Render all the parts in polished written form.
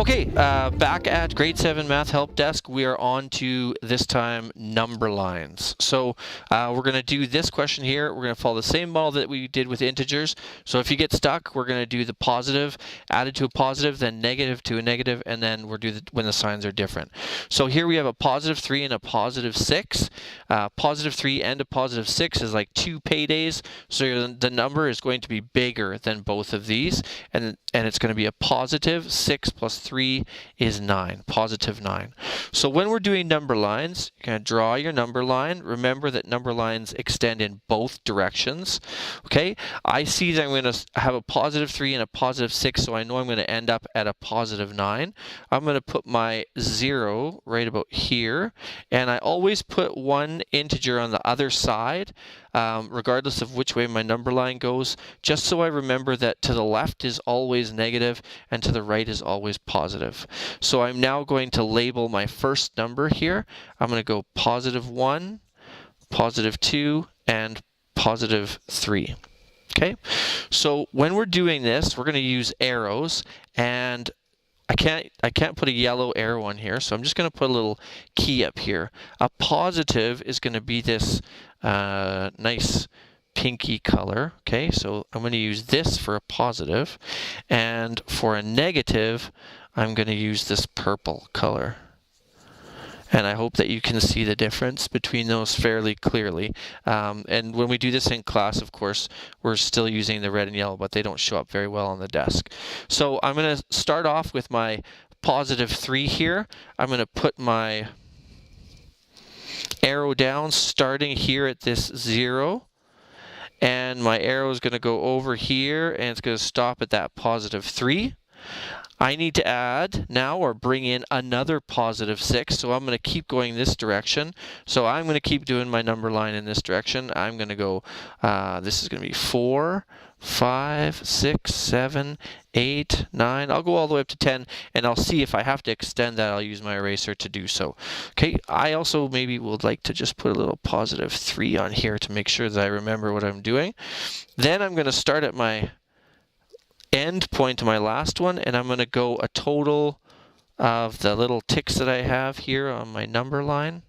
Okay, back at Grade 7 Math Help Desk, we are on to, this time, number lines. So we're going to do this question here. We're going to follow the same model that we did with integers. So if you get stuck, we're going to do the positive added to a positive, then negative to a negative, and then we'll do when the signs are different. So here we have a positive 3 and a positive 6. Positive 3 and a positive 6 is like 2 paydays. So the number is going to be bigger than both of these, and it's going to be a positive 6 plus 3 is 9, positive 9. So when we're doing number lines, you're going to draw your number line. Remember that number lines extend in both directions. Okay, I see that I'm going to have a positive 3 and a positive 6, so I know I'm going to end up at a positive 9. I'm going to put my 0 right about here, and I always put one integer on the other side, regardless of which way my number line goes, just so I remember that to the left is always negative and to the right is always positive. So I'm now going to label my first number here. I'm going to go positive 1, positive 2, and positive 3. Okay, so when we're doing this, we're going to use arrows, and I can't put a yellow arrow on here, so I'm just going to put a little key up here. A positive is going to be this nice pinky color. Okay, so I'm going to use this for a positive, and for a negative, I'm going to use this purple color. And I hope that you can see the difference between those fairly clearly. And when we do this in class, of course, we're still using the red and yellow, but they don't show up very well on the desk. So I'm going to start off with my positive 3 here. I'm going to put my arrow down starting here at this 0. And my arrow is going to go over here, and it's going to stop at that positive 3. I need to add now, or bring in, another positive 6, so I'm going to keep going this direction. So I'm going to keep doing my number line in this direction. I'm going to go, this is going to be 4, 5, 6, 7, 8, 9. I'll go all the way up to 10, and I'll see if I have to extend that. I'll use my eraser to do so. Okay, I also maybe would like to just put a little positive 3 on here to make sure that I remember what I'm doing. Then I'm going to start at my end point to my last one, and I'm going to go a total of the little ticks that I have here on my number line.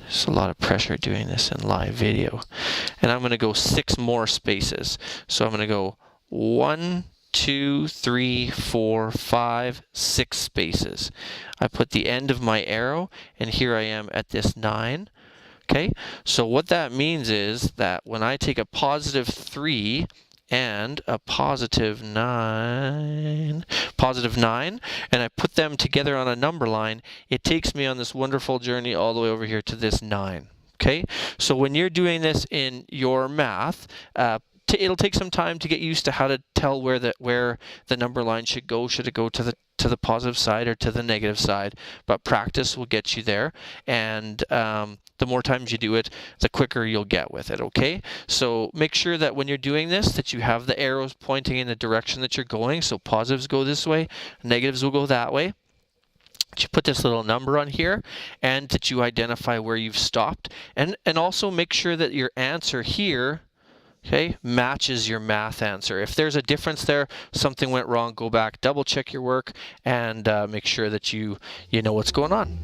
There's a lot of pressure doing this in live video. And I'm going to go 6 more spaces. So I'm going to go 1, 2, 3, 4, 5, 6 spaces. I put the end of my arrow, and here I am at this 9. Okay, so what that means is that when I take a positive 3 and a positive 9, and I put them together on a number line, it takes me on this wonderful journey all the way over here to this 9. Okay, so when you're doing this in your math, it'll take some time to get used to how to tell where the number line should go. Should it go to the positive side or to the negative side? But practice will get you there, and the more times you do it, the quicker you'll get with it, okay? So make sure that when you're doing this, that you have the arrows pointing in the direction that you're going. So positives go this way, negatives will go that way. You put this little number on here, and that you identify where you've stopped. And also make sure that your answer here, okay, matches your math answer. If there's a difference there, something went wrong, go back, double check your work, and make sure that you know what's going on.